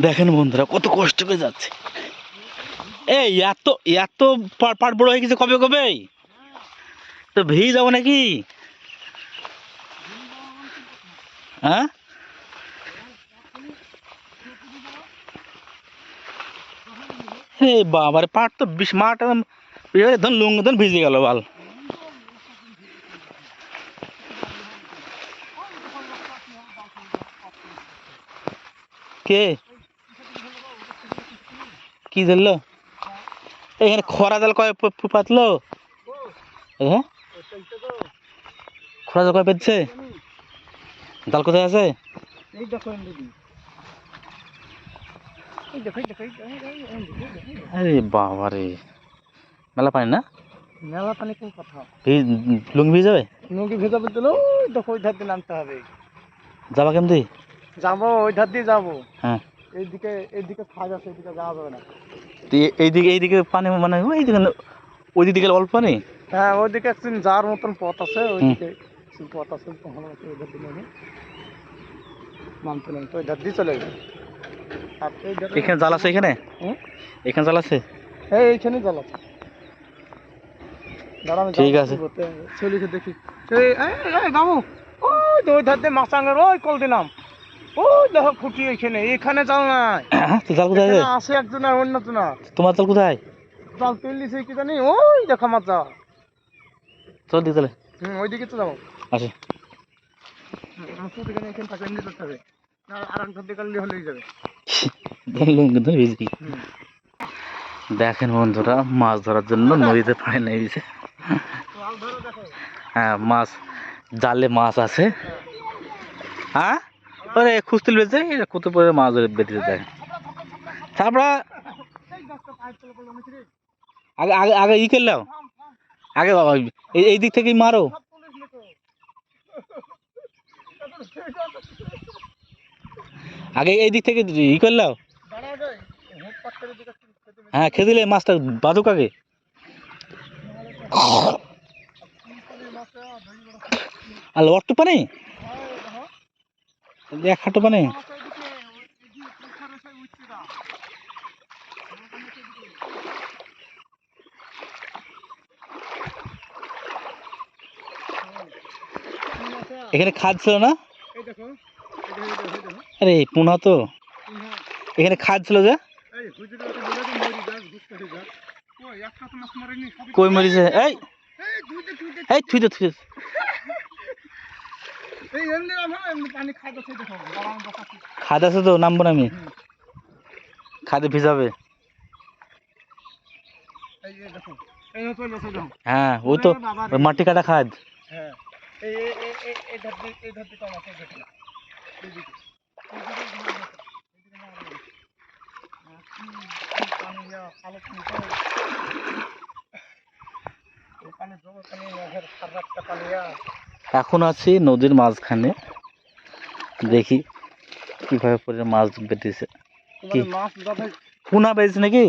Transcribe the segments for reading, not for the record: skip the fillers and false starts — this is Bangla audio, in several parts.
দেখেন বন্ধুরা কত কষ্ট করে যাচ্ছে। এই এত এত পাট বড় হয়ে গেছে কবে কবে তো ভেয়ে যাবো নাকি? হ্যাঁ এই বাবার পাট তো বিশ মাঠ ধন লুঙ্গ ধন ভিজে গেল বাল। কে কি ধরলো এখানে খরা জাল কয় পাতলো? হ্যাঁ খরা জাল কয় পেয়েছে? জাল কোথায় আছে? আরে বাবা রে মেলা পানি না? মেলা পানি কোন কথা? লুঙ্গি ভিজে যাবে? লুঙ্গি ভেজাবে তো ওই দেখো ওই ধার দিয়ে নামতে হবে। যাবা কেমনি? যাবো ওই ধার দিয়ে যাবো। হ্যাঁ এইদিকে খাজ আছে, এইদিকে যাওয়া যাবে না। এইদিকে পানি মানে ওই দিকে অল্প পানি। হ্যাঁ ওইদিকে একদিন যাওয়ার মতন পথ আছে, ওইদিকে পথ আছে, তখন ওই ধার দিয়ে নেমে নামতে নামতে ওই ধার দিয়ে চলে যাবে। আর এই ধারে এখানে জাল আছে? এখানে এখানে জাল আছে? এইখানেই জাল আছে। দাঁড়ানো ঠিক আছে চলিকে দেখি। এই বাবু ওই তো ওই ধার দিয়ে মাছাঙ্গের ওই কল দিলাম, ওই দেখো খুঁটি এখানে, এখানে জাল নাই। জাল কোথায় আছে? আছে একজনের অন্য জনা। তোমার জাল কোথায়? জাল তুললিছে কি জানি, ওই দেখো মাছ জাল। চল দিকে চলে ওইদিকে তো যাবো। আসে এখানে থাকে এমনি করতে হবে, আর এক ধার দিয়ে কাটলে হলেই যাবে। লুঙ্গি ধরে ভিজবি। দেখেন বন্ধুরা মাছ ধরার জন্য নদীতে পানি নেমেছে। হ্যাঁ মাছ জালে মাছ আছে। হ্যাঁ ওরে খুঁজতে বেঁচে কত পরে মাছ ধরে বেঁধেছে দেখেন। তারপরে আগে আগে আগে ই করলাম আগে বাবা এই দিক থেকেই মারো। আগে এই দিক থেকে ই করলাম। হ্যাঁ খেয়ে দিলে মাছটা বাদুক আগে। আর অট্টু পানি এক হাঁটু পানি। এখানে খাদ ছিল না? আরে পুনা তো এখানে খাদ ছিল যে কই মরিছে? এই এই থুই দে থুই দে। খাদ আছে তো নামবো না আমি, খাদে ভিজাবে। হ্যাঁ ওই তো ওই মাটি কাটা খাদ। এখন আছি নদীর মাঝখানে, দেখি কিভাবে পরে মাছ বেঁধেছে। কি পুনা বেঁধেছে নাকি?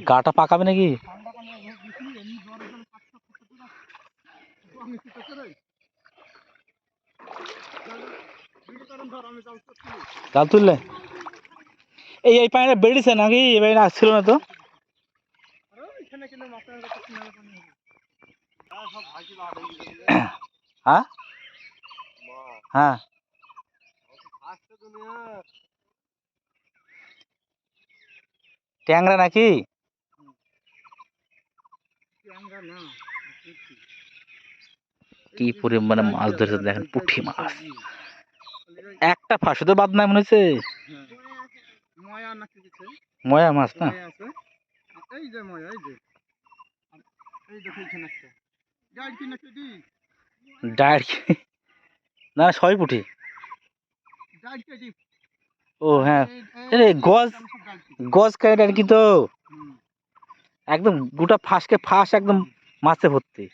গাটা পাকাবে নাকি? জাল তুললে এই এই পানিটা বেড়েছে নাকি? এই পানিটা আসছিল না তো। হ্যাঁ হ্যাঁ ট্যাংরা নাকি? কি পরিমাণে মাছ ধরেছে দেখেন, পুঁটি মাছ একটা ফাঁসে তো বাদ নাই মনে হচ্ছে। ময়া মাছ না? ডায়ের না সবাই পুঁটি। ও হ্যাঁ গজ গজ কাইট আর কি তো একদম গোটা ফাঁসকে ফাঁস একদম মাছে ভর্তি।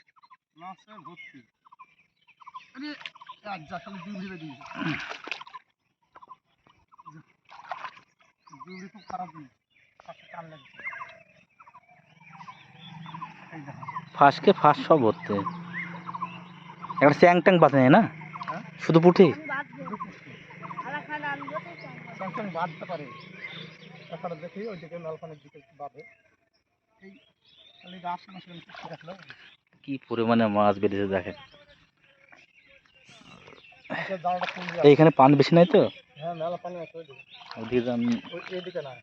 ফাঁসকে ফাঁস সব ভর্তি। একটা চ্যাং ট্যাং বাঁধে না, হ্যাঁ? শুধু পুঁটি। স্যামসাং বাঁধতে পারে, তাছাড়া দেখি ওইদিকে নলখানের দিকে বাঁধে। এই খালি গাছ মাসের রাখলো কি পরিমাণে মাছ বেরিয়েছে দেখেন। জালটা খুলবি। এইখানে পানি বেশি নাই তো, হ্যাঁ মেলা পানি আছে ওইদিকে, ওদিকে এইদিকে না।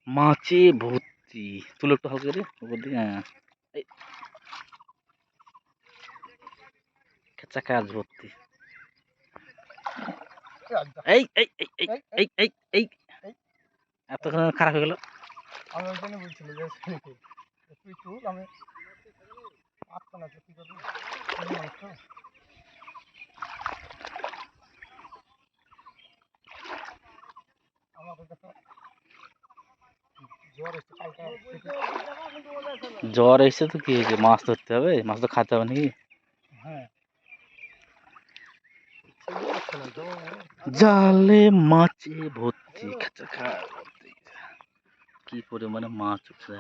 মাছে ভর্তি। তুলো একটু হালকা রে উপর দিকে। হ্যাঁ, এই খেচা কাজ ভর্তি। এই এই এই এই এই এই এই এতক্ষণ খারাপ হয়ে গেল। আমি ওই জন্য বলছিল যে তুই তুল, আমি আসতো না, কি করবি আমাদের কাছে জ্বর এসছে কালকে। জ্বর এসে তো কি হয়েছে, মাছ ধরতে হবে, মাছ তো খাতে হবে নাকি। হ্যাঁ জালে মাছে ভর্তি, খেচা খাওয়া ভর্তি। কি পরিমাণে মাছ উঠছে।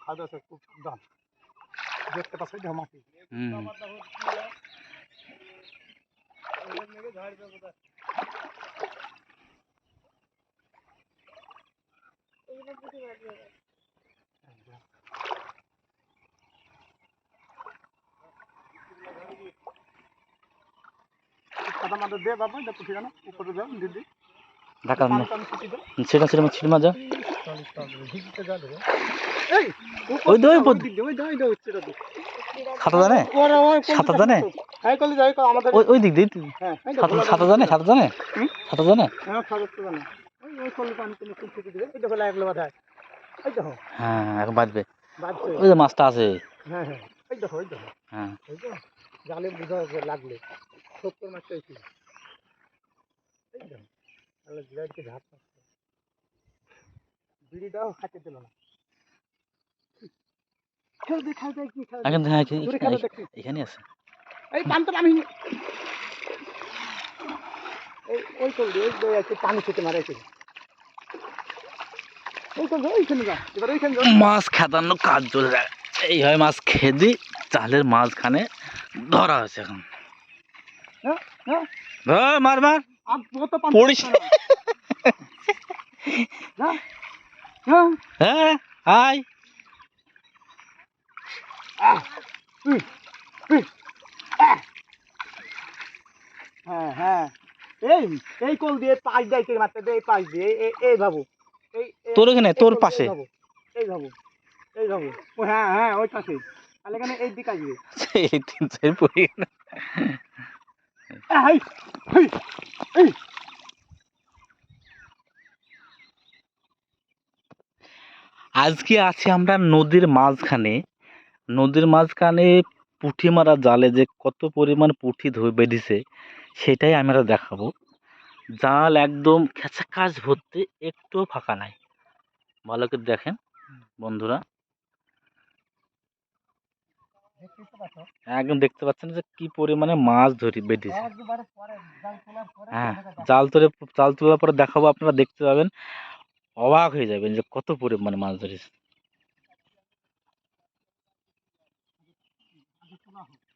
খাওয়া দাওয়া খুব দাম দেখতে পাচ্ছি মাটি। সাদা মাদা দে বাবা, এটা পুঁটি জানো উপরে দাও দিদি, ঢাকা সেটা ছিড়ে ছিড়ে মা যা। এই ওই দই ওই সাঁতার জানে, সাঁতার জানে, হ্যাঁ কলি যাই আমাদের ওই ওই দিক দিয়ে হ্যাঁ সাঁতার জানে, সাঁতার জানে, সাঁতার জানে। হ্যাঁ সাদা তো জানে, ওই ওই কলি পানি তুমি খুব থেকে দিবে, এই দেখো লাগলো বাধা, এই দেখো হ্যাঁ এখন বাজবে, বাজছে, ওই যে মাছটা আছে। হ্যাঁ হ্যাঁ এই দেখো হ্যাঁ এই তো জালে বুঝা লাগলে 70 মাছ চাইছি, এই দেখো তাহলে বিরাটকে ঝাঁপ মারছে, বিড়িটাও খাইতে দিল না। এখন এখানে আছে। এই পানটা আমি এই ওই করলি ওই দই আছে পানি খেতে মারাইছে, ওই করবে ওইখানে যা, এবার ওইখানে যা। মাছ খেতানো কাজ চলে যায়, এইভাবে মাছ খেদি জালের মাঝখানে ধরা হয়েছে এখন। হ্যাঁ হ্যাঁ মার মার আর বহুত পানি পড়িস। না হ্যাঁ হ্যাঁ আয় হ্যাঁ হ্যাঁ এই এই কোল দিয়ে পাশ যাইতে মারতে দে, এই পাশ দিয়ে এই ভাবু, এই তোর ওখানে, তোর পাশে। এই ভাবু এই ভাবু, ও হ্যাঁ হ্যাঁ ওই পাশে, তাহলে এখানে এই দিকে আসবে। এই 3-4 পড়ে গেল। এই এই এই আজকে আছি আমরা নদীর মাঝখানে। নদীর মাঝখানে পুঁটি মারা জালে যে কত পরিমাণ পুঁটি বেঁধেছে সেটাই আমরা দেখাবো। জাল একদম খেঁচা কাজ ভর্তি, একটুও ফাঁকা নাই। ভালো করে দেখেন বন্ধুরা, একদম দেখতে পাচ্ছেন যে কি পরিমাণে মাছ বেঁধেছে। হ্যাঁ জাল তোলার পরে দেখাবো, আপনারা দেখতে পাবেন, অবাক হয়ে যাবেন যে কত পরিমাণে মাছ ধরেছে।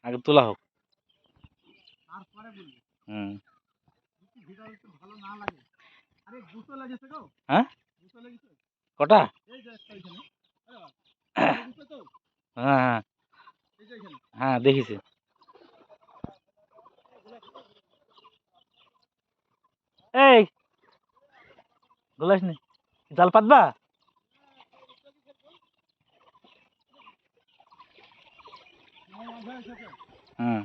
আগে তোলা হোক। হুম হ্যাঁ কটা? হ্যাঁ হ্যাঁ হ্যাঁ দেখিছে। এই গোলাস নি জাল পাতবা? হুম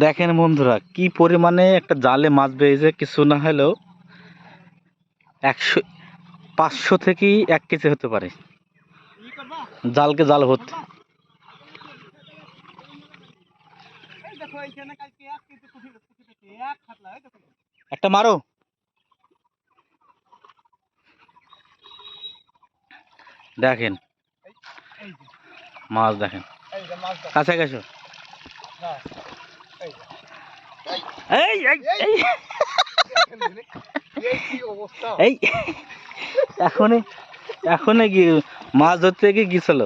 দেখেন বন্ধুরা কি পরিমাণে একটা জালে মাছ বেরিয়েছে, কিছু না হলেও 500 থেকে 1 কেজি হতে পারে। জালকে জাল ভর্তি। একটা মারো। দেখেন এই যে, মাছ দেখেন, এই যে মাছ দেখো। কাছে গেছো। না, এই যে, এই এই এই দেখেন দিনে, এই কি অবস্থা। এই এখনই এখনই কি মাছ ধরতে গিয়ে গেছিল।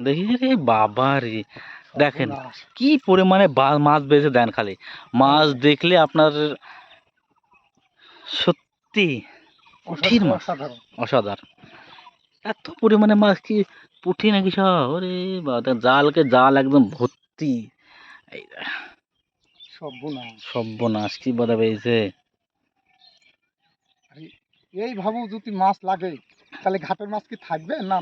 দেখি রে বাবা রে, দেখেন সর্বনাশ। কি পরিমাণে মাছ বেঁচে দেন খালি। মাছ দেখলে আপনার সত্যি পুঁঠির মাছ, অসাধারণ। অসাধারণ। এত পরিমাণে মাছ কি পুঁটি নাকি সব? ওরে বাবা, জাল একদম ভর্তি। এই সর্বনাশ। সর্বনাশ, কি বাধা পেয়েছে। আরে, এই ভাবু যদি মাছ লাগে তাহলে ঘাটের মাছ কি থাকবে না